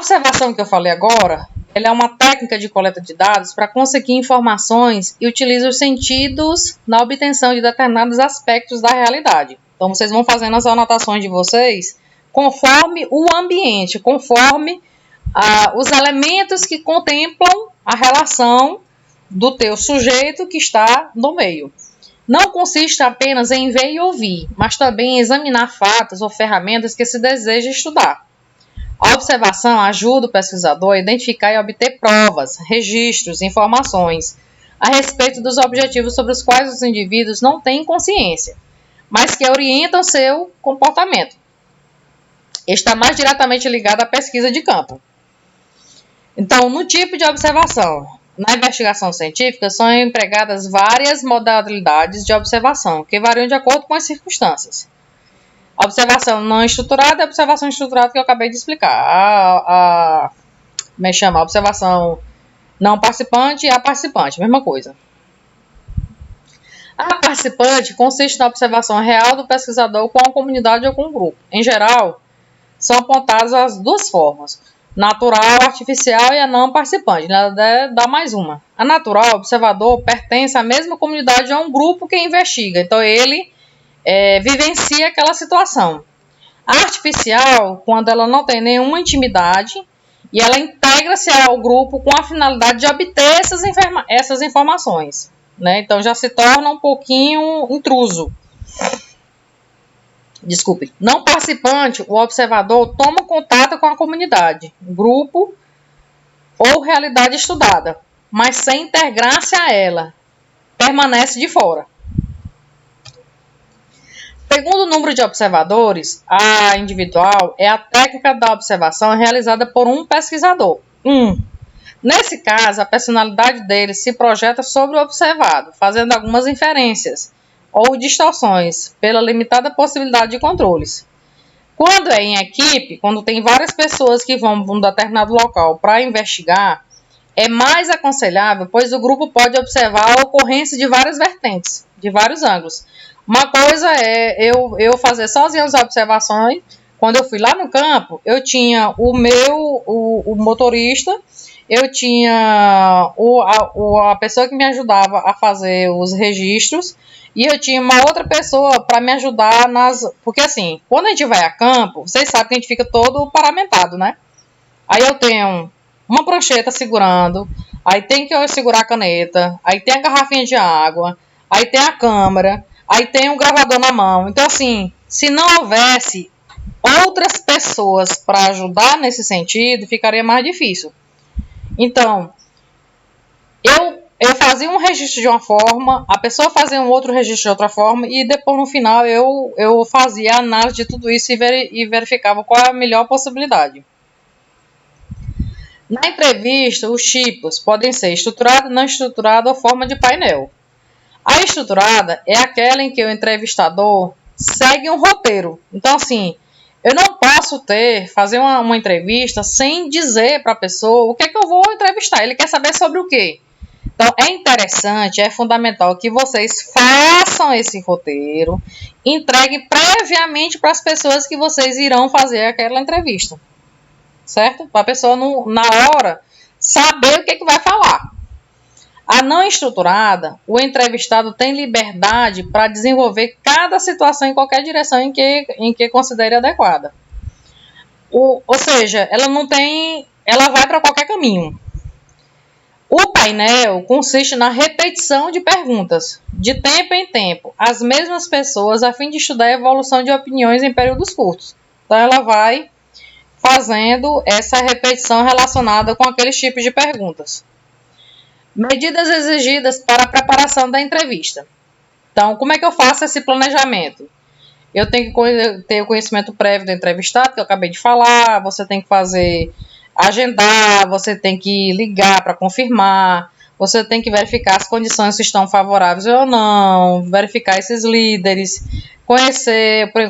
observação que eu falei agora, ela é uma técnica de coleta de dados para conseguir informações e utiliza os sentidos na obtenção de determinados aspectos da realidade. Então, vocês vão fazendo as anotações de vocês conforme o ambiente, conforme os elementos que contemplam a relação do teu sujeito que está no meio. Não consiste apenas em ver e ouvir, mas também em examinar fatos ou ferramentas que se deseja estudar. A observação ajuda o pesquisador a identificar e obter provas, registros, informações a respeito dos objetivos sobre os quais os indivíduos não têm consciência, mas que orientam seu comportamento. Está mais diretamente ligado à pesquisa de campo. Então, no tipo de observação, na investigação científica são empregadas várias modalidades de observação, que variam de acordo com as circunstâncias. A observação não estruturada é a observação estruturada que eu acabei de explicar. Como é que chama? A observação não participante e a participante, mesma coisa. A participante consiste na observação real do pesquisador com a comunidade ou com o grupo. Em geral, são apontadas as duas formas: natural, artificial e a não participante. Dá mais uma. A natural, o observador, pertence à mesma comunidade ou a um grupo que investiga. Então, ele vivencia aquela situação. A artificial, quando ela não tem nenhuma intimidade e ela integra-se ao grupo com a finalidade de obter essas informações, né? Então, já se torna um pouquinho intruso. Desculpe. Não participante, o observador toma contato com a comunidade, grupo ou realidade estudada, mas sem integrar-se a ela, permanece de fora. Segundo o número de observadores, a individual é a técnica da observação realizada por um pesquisador. Nesse caso, a personalidade dele se projeta sobre o observado, fazendo algumas inferências ou distorções pela limitada possibilidade de controles. Quando é em equipe, quando tem várias pessoas que vão para um determinado local para investigar, é mais aconselhável, pois o grupo pode observar a ocorrência de várias vertentes, de vários ângulos. Uma coisa é eu fazer sozinha as observações. Quando eu fui lá no campo, eu tinha o motorista, eu tinha a pessoa que me ajudava a fazer os registros, e eu tinha uma outra pessoa para me ajudar Porque assim, quando a gente vai a campo, vocês sabem que a gente fica todo paramentado, né? Aí eu tenho uma prancheta segurando, aí tem que eu segurar a caneta, aí tem a garrafinha de água, aí tem a câmera, aí tem um gravador na mão. Então assim, se não houvesse outras pessoas para ajudar nesse sentido, ficaria mais difícil. Então, eu fazia um registro de uma forma, a pessoa fazia um outro registro de outra forma, e depois no final eu fazia a análise de tudo isso e verificava qual é a melhor possibilidade. Na entrevista, os tipos podem ser estruturado, não estruturado ou forma de painel. A estruturada é aquela em que o entrevistador segue um roteiro. Então, assim, eu não posso fazer uma entrevista sem dizer para a pessoa o que é que eu vou entrevistar. Ele quer saber sobre o quê? Então, é interessante, é fundamental que vocês façam esse roteiro, entreguem previamente para as pessoas que vocês irão fazer aquela entrevista. Certo? Para a pessoa, na hora, saber o que é que vai falar. A não estruturada, o entrevistado tem liberdade para desenvolver cada situação em qualquer direção em que considere adequada. Ou seja, ela vai para qualquer caminho. O painel consiste na repetição de perguntas, de tempo em tempo, às mesmas pessoas, a fim de estudar a evolução de opiniões em períodos curtos. Então, ela vai fazendo essa repetição relacionada com aqueles tipos de perguntas. Medidas exigidas para a preparação da entrevista. Então, como é que eu faço esse planejamento? Eu tenho que ter o conhecimento prévio do entrevistado, que eu acabei de falar, você tem que agendar, você tem que ligar para confirmar, você tem que verificar as condições se estão favoráveis ou não, verificar esses líderes,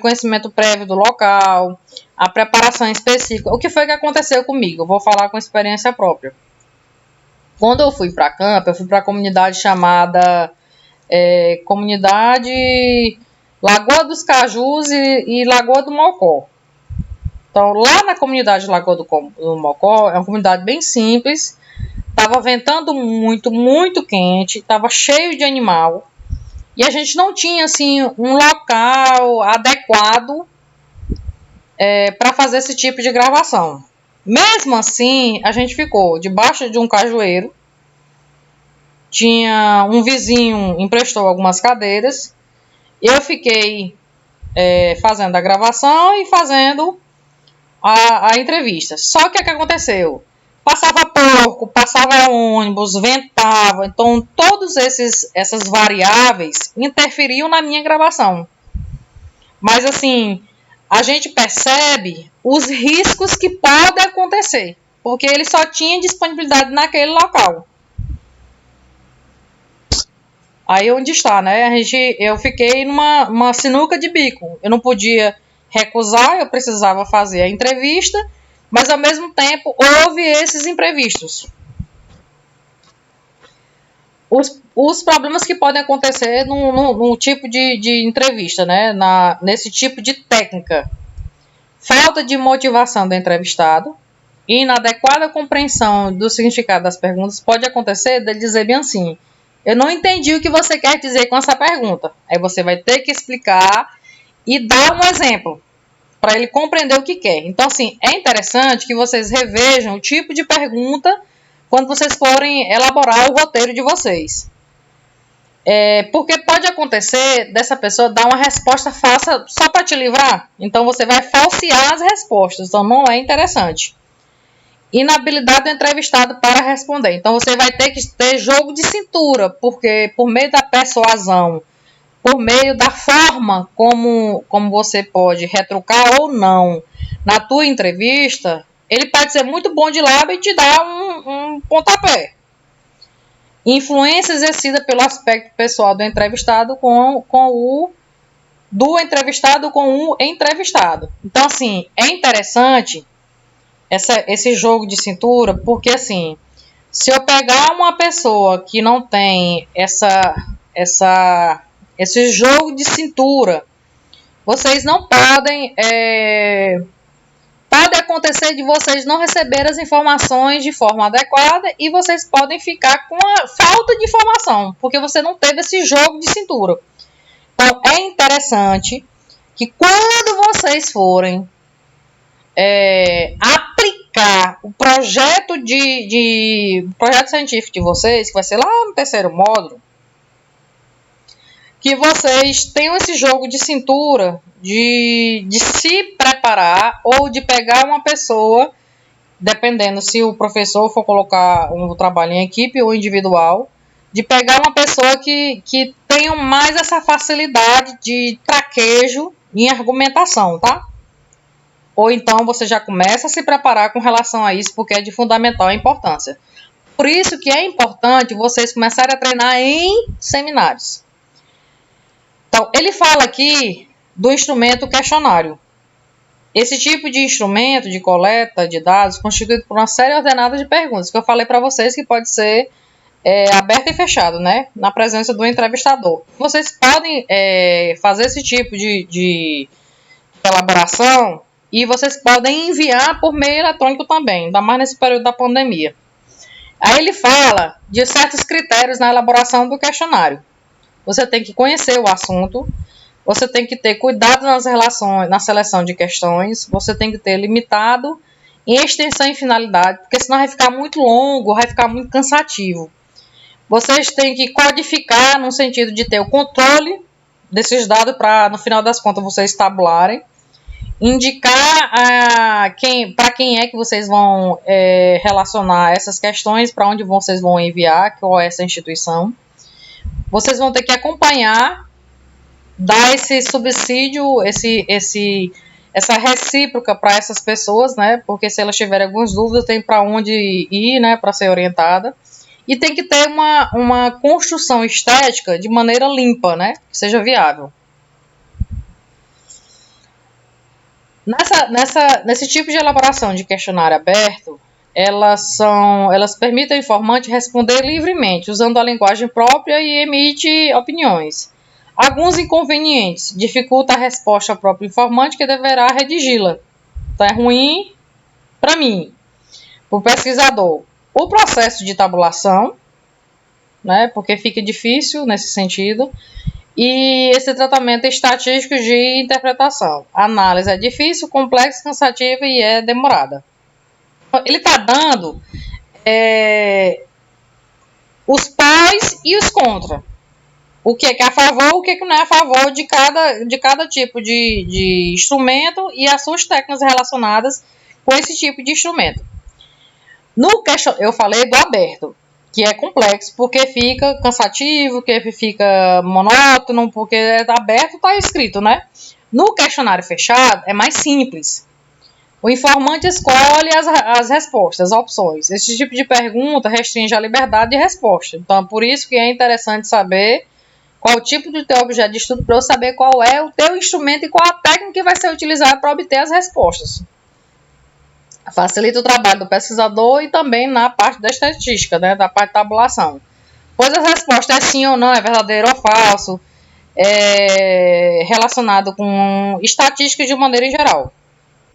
conhecimento prévio do local, a preparação específica. O que foi que aconteceu comigo? Eu vou falar com experiência própria. Quando eu fui para campo, eu fui para a comunidade chamada Comunidade Lagoa dos Cajus e Lagoa do Mocó. Então, lá na comunidade Lagoa do Mocó, é uma comunidade bem simples, estava ventando muito, muito quente, estava cheio de animal, e a gente não tinha, assim, um local adequado para fazer esse tipo de gravação. Mesmo assim, a gente ficou debaixo de um cajueiro, tinha um vizinho, emprestou algumas cadeiras, eu fiquei fazendo a gravação e fazendo a entrevista. Só que o que aconteceu? Passava porco, passava ônibus, ventava, então todas essas variáveis interferiam na minha gravação. Mas assim, a gente percebe os riscos que podem acontecer, porque ele só tinha disponibilidade naquele local. Aí onde está, né? Eu fiquei numa sinuca de bico. Eu não podia recusar, eu precisava fazer a entrevista, mas ao mesmo tempo houve esses imprevistos. Os problemas que podem acontecer no tipo de entrevista, né? Nesse tipo de técnica. Falta de motivação do entrevistado, inadequada compreensão do significado das perguntas. Pode acontecer dele dizer bem assim: eu não entendi o que você quer dizer com essa pergunta. Aí você vai ter que explicar e dar um exemplo para ele compreender o que quer. Então, assim, é interessante que vocês revejam o tipo de pergunta quando vocês forem elaborar o roteiro de vocês. Porque pode acontecer dessa pessoa dar uma resposta falsa só para te livrar. Então, você vai falsear as respostas. Então, não é interessante. Inabilidade do entrevistado para responder. Então, você vai ter que ter jogo de cintura, porque por meio da persuasão, por meio da forma como você pode retrucar ou não na tua entrevista, ele pode ser muito bom de lábio e te dar um pontapé. Influência exercida pelo aspecto pessoal do entrevistado com o entrevistado. Então, assim, é interessante esse jogo de cintura, porque, assim, se eu pegar uma pessoa que não tem esse jogo de cintura, vocês não podem... Pode acontecer de vocês não receberem as informações de forma adequada e vocês podem ficar com a falta de informação, porque você não teve esse jogo de cintura. Então, é interessante que quando vocês forem aplicar o projeto projeto científico de vocês, que vai ser lá no terceiro módulo, que vocês tenham esse jogo de cintura de se preparar ou de pegar uma pessoa, dependendo se o professor for colocar um trabalho em equipe ou individual, de pegar uma pessoa que tenha mais essa facilidade de traquejo em argumentação, tá? Ou então você já começa a se preparar com relação a isso, porque é de fundamental importância. Por isso que é importante vocês começarem a treinar em seminários. Então, ele fala aqui do instrumento questionário. Esse tipo de instrumento de coleta de dados constituído por uma série ordenada de perguntas, que eu falei para vocês que pode ser aberto e fechado, né? Na presença do entrevistador. Vocês podem fazer esse tipo de elaboração e vocês podem enviar por meio eletrônico também, ainda mais nesse período da pandemia. Aí ele fala de certos critérios na elaboração do questionário. Você tem que conhecer o assunto, você tem que ter cuidado na seleção de questões, você tem que ter limitado em extensão e finalidade, porque senão vai ficar muito longo, vai ficar muito cansativo. Vocês têm que codificar no sentido de ter o controle desses dados para, no final das contas, vocês tabularem. Indicar para quem é que vocês vão relacionar essas questões, para onde vocês vão enviar, qual é essa instituição. Vocês vão ter que acompanhar, dar esse subsídio, essa recíproca para essas pessoas, né? Porque se elas tiverem algumas dúvidas, tem para onde ir, né? Para ser orientada. E tem que ter uma construção estética de maneira limpa, né? Que seja viável. Nesse tipo de elaboração de questionário aberto, elas permitem ao informante responder livremente, usando a linguagem própria e emite opiniões. Alguns inconvenientes: dificulta a resposta ao próprio informante, que deverá redigi-la. Então é ruim para mim, para o pesquisador, o processo de tabulação, né, porque fica difícil nesse sentido, e esse tratamento estatístico de interpretação. A análise é difícil, complexa, cansativa e é demorada. Ele está dando os pós e os contra. O que é a favor, o que não é a favor de cada tipo de instrumento e as suas técnicas relacionadas com esse tipo de instrumento. Eu falei do aberto, que é complexo, porque fica cansativo, que fica monótono, porque aberto está escrito, né? No questionário fechado, é mais simples. O informante escolhe as respostas, as opções. Esse tipo de pergunta restringe a liberdade de resposta. Então, é por isso que é interessante saber qual o tipo de teu objeto de estudo, para eu saber qual é o teu instrumento e qual a técnica que vai ser utilizada para obter as respostas. Facilita o trabalho do pesquisador e também na parte da estatística, né, da parte de tabulação. Pois a resposta é sim ou não, é verdadeiro ou falso, relacionado com estatística de maneira em geral.